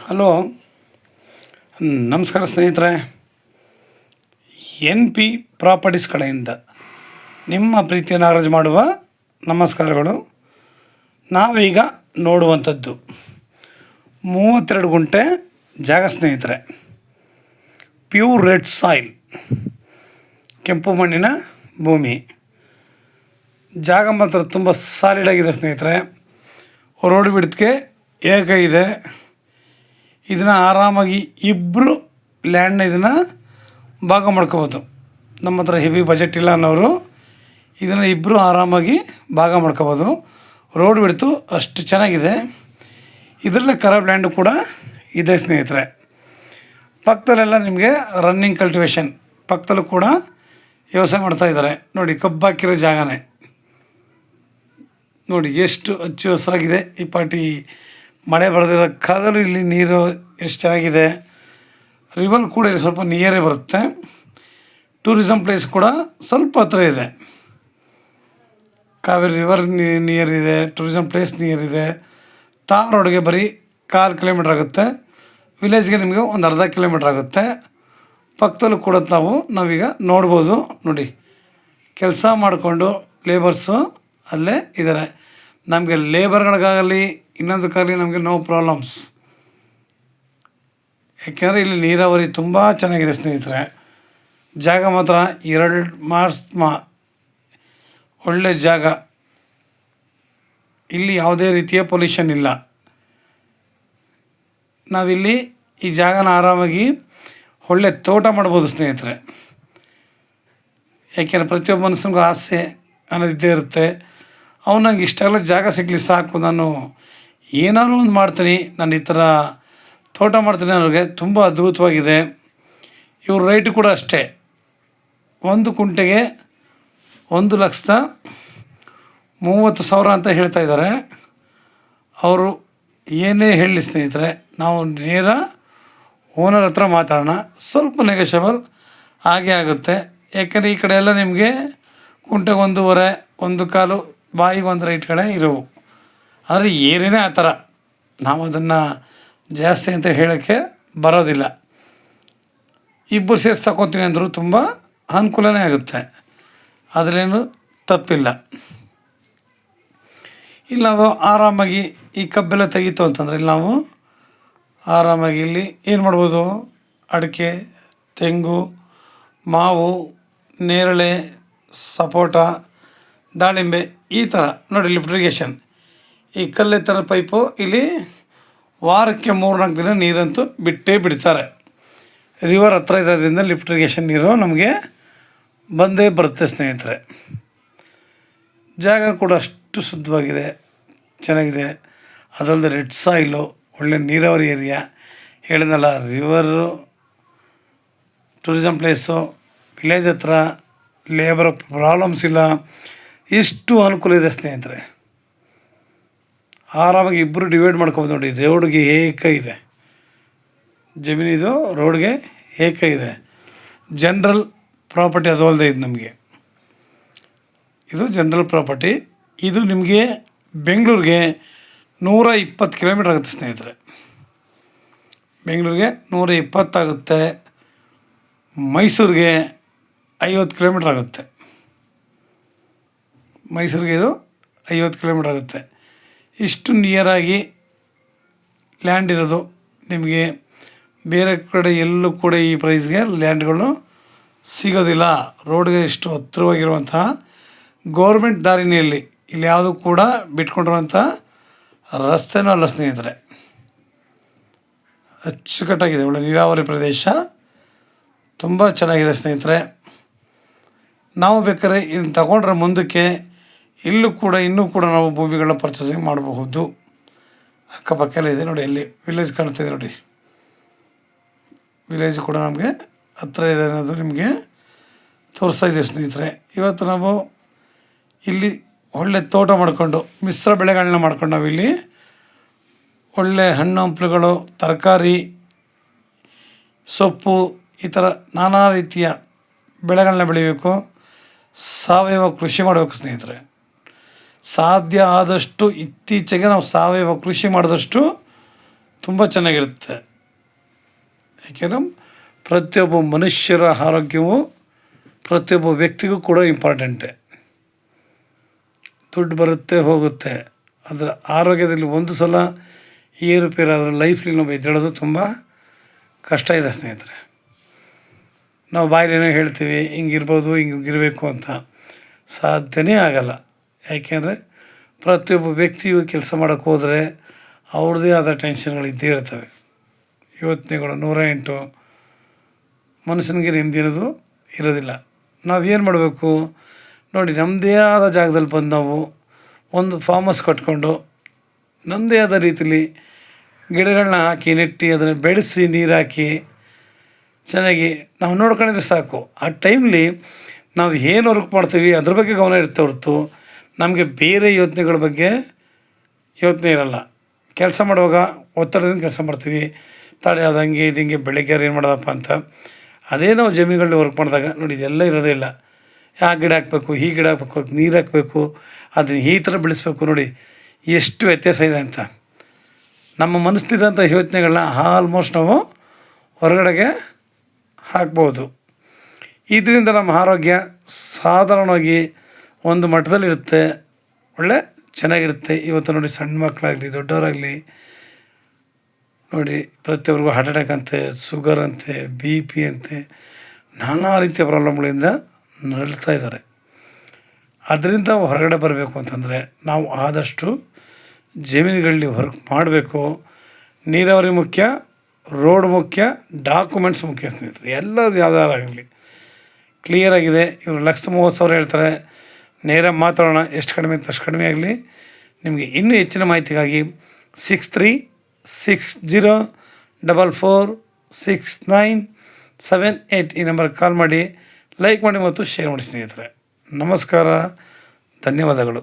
Hello, ನಮಸ್ಕಾರ ಸ್ನೇಹಿತರೆ. N P properties ಕಡೆಯಿಂದ ನಿಮ್ಮ ಪ್ರೀತಿಯನ್ನು ಅರೇಂಜ್ ಮಾಡುವ ನಮಸ್ಕಾರಗಳು. ನಾವೀಗ ನೋಡುವಂಥದ್ದು 32 ಗುಂಟೆ ಜಾಗ ಸ್ನೇಹಿತರೆ. ಪ್ಯೂರ್ ರೆಡ್ ಸಾಯಿಲ್, ಕೆಂಪು ಮಣ್ಣಿನ ಭೂಮಿ. ಜಾಗ ಮಾತ್ರ ತುಂಬ ಸಾಲಿಡಾಗಿದೆ ಸ್ನೇಹಿತರೆ. ರೋಡ್ ಬಿಡ್ತಿಗೆ ಏಕ ಇದೆ. ಇದನ್ನು ಆರಾಮಾಗಿ ಇಬ್ಬರು ಲ್ಯಾಂಡ್ನ ಇದನ್ನು ಭಾಗ ಮಾಡ್ಕೋಬೋದು. ನಮ್ಮ ಹತ್ರ ಹೆವಿ ಬಜೆಟ್ ಇಲ್ಲ ಅನ್ನೋರು ಇದನ್ನು ಇಬ್ಬರು ಆರಾಮಾಗಿ ಭಾಗ ಮಾಡ್ಕೋಬೋದು. ರೋಡ್ ಬಿಡ್ತು ಅಷ್ಟು ಚೆನ್ನಾಗಿದೆ. ಇದರಲ್ಲೇ ಖರಾಬ್ ಲ್ಯಾಂಡು ಕೂಡ ಇದೆ ಸ್ನೇಹಿತರೆ. ಪಕ್ಕದಲ್ಲೆಲ್ಲ ನಿಮಗೆ ರನ್ನಿಂಗ್ ಕಲ್ಟಿವೇಷನ್, ಪಕ್ಕದಲ್ಲೂ ಕೂಡ ವ್ಯವಸಾಯ ಮಾಡ್ತಾಯಿದ್ದಾರೆ. ನೋಡಿ, ಕಬ್ಬು ಹಾಕಿರೋ ಜಾಗನೇ ನೋಡಿ ಎಷ್ಟು ಹಚ್ಚು ಹಸಿರಾಗಿದೆ. ಈ ಪಾಟಿ ಮಳೆ ಬರೆದಿರೋ ಕಾಲದಲ್ಲೂ ಇಲ್ಲಿ ನೀರು ಎಷ್ಟು ಚೆನ್ನಾಗಿದೆ. ರಿವರ್ ಕೂಡ ಇಲ್ಲಿ ಸ್ವಲ್ಪ ನಿಯರೇ ಬರುತ್ತೆ. ಟೂರಿಸಮ್ ಪ್ಲೇಸ್ ಕೂಡ ಸ್ವಲ್ಪ ಹತ್ರ ಇದೆ. ಕಾವೇರಿ ರಿವರ್ ನಿಯರ್ ಇದೆ, ಟೂರಿಸಮ್ ಪ್ಲೇಸ್ ನಿಯರ್ ಇದೆ. ತಾರ್ ರೋಡ್ಗೆ ಬರೀ 1/4 ಕಿಲೋಮೀಟ್ರ್ ಆಗುತ್ತೆ. ವಿಲೇಜ್ಗೆ ನಿಮಗೆ ಒಂದು ಅರ್ಧ ಕಿಲೋಮೀಟ್ರ್ ಆಗುತ್ತೆ. ಪಕ್ಕದಲ್ಲೂ ಕೂಡ ನಾವೀಗ ನೋಡ್ಬೋದು. ನೋಡಿ, ಕೆಲಸ ಮಾಡಿಕೊಂಡು ಲೇಬರ್ಸು ಅಲ್ಲೇ ಇದ್ದಾರೆ. ನಮಗೆ ಲೇಬರ್ಗಳಿಗಾಗಲಿ ಇನ್ನೊಂದಕ್ಕಾಗಲಿ ನಮಗೆ ನೋ ಪ್ರಾಬ್ಲಮ್ಸ್. ಯಾಕೆಂದರೆ ಇಲ್ಲಿ ನೀರಾವರಿ ತುಂಬ ಚೆನ್ನಾಗಿದೆ ಸ್ನೇಹಿತರೆ. ಜಾಗ ಮಾತ್ರ 2 ಮಾರ್ಚ್ ಒಳ್ಳೆ ಜಾಗ. ಇಲ್ಲಿ ಯಾವುದೇ ರೀತಿಯ ಪೊಲ್ಯೂಷನ್ ಇಲ್ಲ. ನಾವಿಲ್ಲಿ ಈ ಜಾಗನ ಆರಾಮಾಗಿ ಒಳ್ಳೆ ತೋಟ ಮಾಡ್ಬೋದು ಸ್ನೇಹಿತರೆ. ಯಾಕೆಂದರೆ ಪ್ರತಿಯೊಬ್ಬ ಮನುಷ್ಯನಿಗೂ ಆಸೆ ಅನ್ನೋದಿದ್ದೇ ಇರುತ್ತೆ. ನಂಗೆ ಇಷ್ಟೆಲ್ಲ ಜಾಗ ಸಿಗಲಿ ಸಾಕು, ನಾನು ಏನಾದ್ರು ಒಂದು ಮಾಡ್ತೀನಿ, ನಾನು ಈ ಥರ ತೋಟ ಮಾಡ್ತೀನಿ ಅನ್ನೋರಿಗೆ ತುಂಬ ಅದ್ಭುತವಾಗಿದೆ. ಇವ್ರ ರೇಟು ಕೂಡ ಅಷ್ಟೇ. 1 ಗುಂಟೆಗೆ 1,30,000 ಅಂತ ಹೇಳ್ತಾ ಇದ್ದಾರೆ. ಅವರು ಏನೇ ಹೇಳಲಿ ಸ್ನೇಹಿತರೆ, ನಾವು ನೇರ ಓನರ್ ಹತ್ರ ಮಾತಾಡೋಣ. ಸ್ವಲ್ಪ ನೆಗೋಷಿಯಬಲ್ ಆಗೇ ಆಗುತ್ತೆ. ಯಾಕಂದರೆ ಈ ಕಡೆ ಎಲ್ಲ ನಿಮಗೆ ಗುಂಟೆಗೆ 1.5, 1.25 ಬಾಯಿಗೆ ಒಂದು ರೇಟ್ಗಳೇ ಇರೋವು. ಆದರೆ ಏರಿನೇ ಆ ಥರ. ನಾವು ಅದನ್ನು ಜಾಸ್ತಿ ಅಂತ ಹೇಳೋಕ್ಕೆ ಬರೋದಿಲ್ಲ. ಇಬ್ಬರು ಸೇರಿಸಿ ತಗೊತೀನಿ ಅಂದರೂ ತುಂಬ ಅನುಕೂಲನೇ ಆಗುತ್ತೆ. ಅದರೇನು ತಪ್ಪಿಲ್ಲ. ಇಲ್ಲಿ ನಾವು ಆರಾಮಾಗಿ ಈ ಕಬ್ಬೆಲ್ಲ ತೆಗೀತು ಅಂತಂದರೆ ಇಲ್ಲಿ ನಾವು ಆರಾಮಾಗಿ ಇಲ್ಲಿ ಏನು ಮಾಡ್ಬೋದು, ಅಡಿಕೆ, ತೆಂಗು, ಮಾವು, ನೇರಳೆ, ಸಪೋಟ, ದಾಳಿಂಬೆ ಈ ಥರ ನೋಡಿ. ಲಿಫ್ಟ್ ಇರಿಗೇಷನ್, ಈ ಕಲ್ಲೆ ಥರ ಪೈಪು ಇಲ್ಲಿ ವಾರಕ್ಕೆ 3-4 ದಿನ ನೀರಂತೂ ಬಿಟ್ಟೇ ಬಿಡ್ತಾರೆ. ರಿವರ್ ಹತ್ರ ಇರೋದ್ರಿಂದ ಲಿಫ್ಟ್ ಇರಿಗೇಷನ್ ನೀರು ನಮಗೆ ಬಂದೇ ಬರುತ್ತೆ ಸ್ನೇಹಿತರೆ. ಜಾಗ ಕೂಡ ಅಷ್ಟು ಶುದ್ಧವಾಗಿದೆ, ಚೆನ್ನಾಗಿದೆ. ಅದಲ್ಲದೆ ರೆಡ್ ಸಾಯಿಲು, ಒಳ್ಳೆ ನೀರಾವರಿ ಏರಿಯಾ. ಹೇಳಿದ್ನಲ್ಲ, ರಿವರು, ಟೂರಿಸಮ್ ಪ್ಲೇಸು, ವಿಲೇಜ್ ಹತ್ರ, ಲೇಬರ್ ಪ್ರಾಬ್ಲಮ್ಸ್ ಇಲ್ಲ. ಇಷ್ಟು ಅನುಕೂಲ ಇದೆ ಸ್ನೇಹಿತರೆ. ಆರಾಮಾಗಿ ಇಬ್ಬರು ಡಿವೈಡ್ ಮಾಡ್ಕೊಬೋದು. ನೋಡಿ, ರೋಡ್ಗೆ ಏಕ ಇದೆ ಜಮೀನಿದು, ರೋಡ್ಗೆ ಏಕ ಇದೆ. ಜನ್ರಲ್ ಪ್ರಾಪರ್ಟಿ ಅದು ಅಲ್ಲದೆ ಇದು ನಮಗೆ ಇದು ಜನರಲ್ ಪ್ರಾಪರ್ಟಿ. ಇದು ನಿಮಗೆ ಬೆಂಗಳೂರಿಗೆ 120 ಕಿಲೋಮೀಟ್ರ್ ಆಗುತ್ತೆ ಸ್ನೇಹಿತರೆ. ಬೆಂಗಳೂರಿಗೆ 120 ಆಗುತ್ತೆ. ಮೈಸೂರಿಗೆ 50 ಕಿಲೋಮೀಟ್ರ್ ಆಗುತ್ತೆ. ಮೈಸೂರಿಗೆ ಇದು 50 ಕಿಲೋಮೀಟ್ರ್ ಆಗುತ್ತೆ. ಇಷ್ಟು ನಿಯರಾಗಿ ಲ್ಯಾಂಡ್ ಇರೋದು ನಿಮಗೆ ಬೇರೆ ಕಡೆ ಎಲ್ಲೂ ಕೂಡ ಈ ಪ್ರೈಸ್ಗೆ ಲ್ಯಾಂಡ್ಗಳು ಸಿಗೋದಿಲ್ಲ. ರೋಡ್ಗೆ ಇಷ್ಟು ಹತ್ತಿರವಾಗಿರುವಂತಹ ಗೌರ್ಮೆಂಟ್ ದಾರಿನಲ್ಲಿ ಇಲ್ಲಿ ಯಾವುದೂ ಕೂಡ ಬಿಟ್ಕೊಂಡಿರುವಂಥ ರಸ್ತೆನೂ ಅಲ್ಲ ಸ್ನೇಹಿತರೆ. ಅಚ್ಚುಕಟ್ಟಾಗಿದೆ. ಒಳ್ಳೆ ನೀರಾವರಿ ಪ್ರದೇಶ, ತುಂಬ ಚೆನ್ನಾಗಿದೆ ಸ್ನೇಹಿತರೆ. ನಾವು ಬೇಕಾದ್ರೆ ಇದನ್ನು ತಗೊಂಡ್ರೆ ಮುಂದಕ್ಕೆ ಇನ್ನೂ ಕೂಡ ನಾವು ಭೂಮಿಗಳನ್ನ ಪರ್ಚೇಸಿಂಗ್ ಮಾಡಬಹುದು. ಅಕ್ಕಪಕ್ಕೆಲ್ಲ ಇದೆ ನೋಡಿ. ಅಲ್ಲಿ ವಿಲೇಜ್ ಕಾಣ್ತಿದೆ ನೋಡಿ. ವಿಲೇಜ್ ಕೂಡ ನಮಗೆ ಹತ್ತಿರ ಇದೆ ಅನ್ನೋದು ನಿಮಗೆ ತೋರಿಸ್ತಾ ಇದ್ದೀವಿ ಸ್ನೇಹಿತರೆ. ಇವತ್ತು ನಾವು ಇಲ್ಲಿ ಒಳ್ಳೆ ತೋಟ ಮಾಡಿಕೊಂಡು ಮಿಶ್ರ ಬೆಳೆಗಳನ್ನ ಮಾಡ್ಕೊಂಡು ನಾವಿಲ್ಲಿ ಒಳ್ಳೆ ಹಣ್ಣು ಹಂಪಲುಗಳು, ತರಕಾರಿ, ಸೊಪ್ಪು ಈ ಥರ ನಾನಾ ರೀತಿಯ ಬೆಳೆಗಳನ್ನ ಬೆಳಿಬೇಕು. ಸಾವಯವ ಕೃಷಿ ಮಾಡಬೇಕು ಸ್ನೇಹಿತರೆ. ಸಾಧ್ಯ ಆದಷ್ಟು ಇತ್ತೀಚೆಗೆ ನಾವು ಸಾವಯವ ಕೃಷಿ ಮಾಡಿದಷ್ಟು ತುಂಬ ಚೆನ್ನಾಗಿರುತ್ತೆ. ಯಾಕೆಂದರೆ ಪ್ರತಿಯೊಬ್ಬ ಮನುಷ್ಯರ ಆರೋಗ್ಯವು ಪ್ರತಿಯೊಬ್ಬ ವ್ಯಕ್ತಿಗೂ ಕೂಡ ಇಂಪಾರ್ಟೆಂಟೇ. ದುಡ್ಡು ಬರುತ್ತೆ ಹೋಗುತ್ತೆ, ಅದರ ಆರೋಗ್ಯದಲ್ಲಿ ಒಂದು ಸಲ ಏರುಪೇರಾದರೆ ಲೈಫ್ಲಿ ನಾವು ಎದ್ದೇಳೋದು ತುಂಬ ಕಷ್ಟ ಇದೆ ಸ್ನೇಹಿತರೆ. ನಾವು ಬಾಯಲ್ಲೇನೋ ಹೇಳ್ತೀವಿ ಹಿಂಗಿರ್ಬೋದು ಹಿಂಗಿರಬೇಕು ಅಂತ, ಸಾಧ್ಯನೇ ಆಗಲ್ಲ. ಯಾಕೆಂದರೆ ಪ್ರತಿಯೊಬ್ಬ ವ್ಯಕ್ತಿಯು ಕೆಲಸ ಮಾಡೋಕ್ಕೆ ಹೋದರೆ ಅವ್ರದ್ದೇ ಆದ ಟೆನ್ಷನ್ಗಳು ಇದ್ದೇ ಇರ್ತವೆ, ಯೋಚನೆಗಳು 108. ಮನುಷ್ಯನಿಗೆ ನೆಮ್ಮದಿ ಅನ್ನೋದು ಇರೋದಿಲ್ಲ. ನಾವೇನು ಮಾಡಬೇಕು ನೋಡಿ, ನಮ್ಮದೇ ಆದ ಜಾಗದಲ್ಲಿ ಬಂದು ನಾವು ಒಂದು ಫಾರ್ಮ್ ಹೌಸ್ ಕಟ್ಕೊಂಡು ನಮ್ಮದೇ ಆದ ರೀತಿಲಿ ಗಿಡಗಳನ್ನ ಹಾಕಿ ನೆಟ್ಟು ಅದನ್ನು ಬೆಳೆಸಿ ನೀರು ಹಾಕಿ ಚೆನ್ನಾಗಿ ನಾವು ನೋಡ್ಕೊಂಡಿದ್ರೆ ಸಾಕು. ಆ ಟೈಮ್ಲಿ ನಾವು ಏನು ವರ್ಕ್ ಮಾಡ್ತೀವಿ ಅದ್ರ ಬಗ್ಗೆ ಗಮನ ಇರುತ್ತೆ ಹೊರತು ನಮಗೆ ಬೇರೆ ಯೋಚನೆಗಳ ಬಗ್ಗೆ ಯೋಚನೆ ಇರಲ್ಲ. ಕೆಲಸ ಮಾಡುವಾಗ ಒತ್ತಡದಿಂದ ಕೆಲಸ ಮಾಡ್ತೀವಿ, ತಾಳೆ ಅದು ಹಂಗೆ ಇದು ಹಿಂಗೆ ಬೆಳಗ್ಗೆ ಏನು ಮಾಡೋದಪ್ಪ ಅಂತ. ಅದೇ ನಾವು ಜಮೀನುಗಳಲ್ಲಿ ವರ್ಕ್ ಮಾಡಿದಾಗ ನೋಡಿ ಇದೆಲ್ಲ ಇರೋದೇ ಇಲ್ಲ. ಆ ಗಿಡ ಹಾಕಬೇಕು, ಈ ಗಿಡ ಹಾಕಬೇಕು, ನೀರು ಹಾಕಬೇಕು, ಅದನ್ನ ಈ ಥರ ಬೆಳೆಸ್ಬೇಕು. ನೋಡಿ ಎಷ್ಟು ವ್ಯತ್ಯಾಸ ಇದೆ ಅಂತ. ನಮ್ಮ ಮನಸ್ಸಿಲಿರೋಂಥ ಯೋಚನೆಗಳನ್ನ ಆಲ್ಮೋಸ್ಟ್ ನಾವು ಹೊರಗಡೆಗೆ ಹಾಕ್ಬೋದು. ಇದರಿಂದ ನಮ್ಮ ಆರೋಗ್ಯ ಸಾಧಾರಣವಾಗಿ ಒಂದು ಮಟ್ಟದಲ್ಲಿರುತ್ತೆ, ಒಳ್ಳೆ ಚೆನ್ನಾಗಿರುತ್ತೆ. ಇವತ್ತು ನೋಡಿ ಸಣ್ಣ ಮಕ್ಕಳಾಗಲಿ ದೊಡ್ಡವರಾಗಲಿ ನೋಡಿ ಪ್ರತಿಯೊಬ್ಬರಿಗೂ ಹಾರ್ಟ್ ಅಟ್ಯಾಕ್ ಅಂತೆ, ಶುಗರ್ ಅಂತೆ, BP ಅಂತೆ, ನಾನಾ ರೀತಿಯ ಪ್ರಾಬ್ಲಮ್ಗಳಿಂದ ನರಳ್ತಾ ಇದ್ದಾರೆ. ಅದರಿಂದ ಹೊರಗಡೆ ಬರಬೇಕು ಅಂತಂದರೆ ನಾವು ಆದಷ್ಟು ಜಮೀನುಗಳಲ್ಲಿ ವರ್ಕ್ ಮಾಡಬೇಕು. ನೀರಾವರಿ ಮುಖ್ಯ, ರೋಡ್ ಮುಖ್ಯ, ಡಾಕ್ಯುಮೆಂಟ್ಸ್ ಮುಖ್ಯ ಸ್ನೇಹಿತರೆ. ಎಲ್ಲದು ಯಾವ್ದಾರಾಗಲಿ ಕ್ಲಿಯರಾಗಿದೆ. ಇವರು 1,30,000 ಹೇಳ್ತಾರೆ. ನೇರ ಮಾತಾಡೋಣ, ಎಷ್ಟು ಕಡಿಮೆ ಅಂತ ಅಷ್ಟು ಕಡಿಮೆ ಆಗಲಿ. ನಿಮಗೆ ಇನ್ನೂ ಹೆಚ್ಚಿನ ಮಾಹಿತಿಗಾಗಿ 6360446978 ಈ ನಂಬರ್ಗೆ ಕಾಲ್ ಮಾಡಿ, ಲೈಕ್ ಮಾಡಿ ಮತ್ತು ಶೇರ್ ಮಾಡಿ ಸ್ನೇಹಿತರೆ. ನಮಸ್ಕಾರ, ಧನ್ಯವಾದಗಳು.